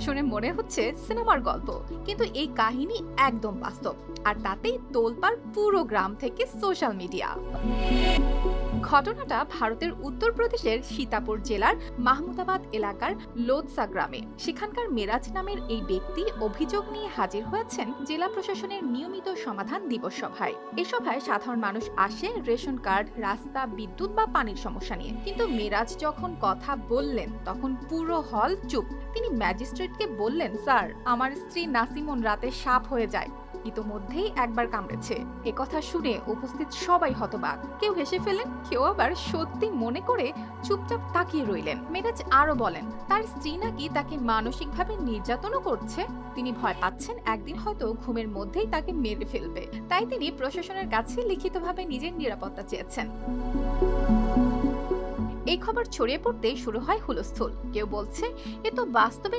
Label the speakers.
Speaker 1: শুনে মনে হচ্ছে সিনেমার গল্প, কিন্তু এই কাহিনী একদম বাস্তব। আর তাতেই তোলপাড় পুরো গ্রাম থেকে সোশ্যাল মিডিয়া। ঘটনাটা ভারতের উত্তরপ্রদেশের সীতাপুর জেলার মাহমুদাবাদ এলাকার লোদসা গ্রামে। সেখানকার মেরাজ নামের এই ব্যক্তি অভিযোগ নিয়ে হাজির হয়েছেন জেলা প্রশাসনের নিয়মিত সমাধান দিবস সভায়। এই সভায় সাধারণ মানুষ আসে রেশন কার্ড, রাস্তা, বিদ্যুৎ বা পানির সমস্যা নিয়ে। কিন্তু মেরাজ যখন কথা বললেন তখন পুরো হল চুপ। তিনি ম্যাজিস্ট্রেটকে বললেন, স্যার, আমার স্ত্রী নাসিমন রাতে সাপ হয়ে যায়, ইতোমধ্যেই একবার কামড়েছে। একথা শুনে উপস্থিত সবাই হতবাক। কেউ হেসে ফেলেন, কেউ আবার সত্যি মনে করে চুপচাপ তাকিয়ে রইলেন। মেরাজ আরো বলেন, তার স্ত্রী নাকি তাকে মানসিকভাবে নির্যাতনও করছে। তিনি ভয় পাচ্ছেন একদিন হয়তো ঘুমের মধ্যেই তাকে মেরে ফেলবে। তাই তিনি প্রশাসনের কাছে লিখিতভাবে নিজের নিরাপত্তা চেয়েছেন। এই খবর ছড়িয়ে পড়তেই শুরু হয় হুলস্থুল। কেউ বলছে, এ তো বাস্তবে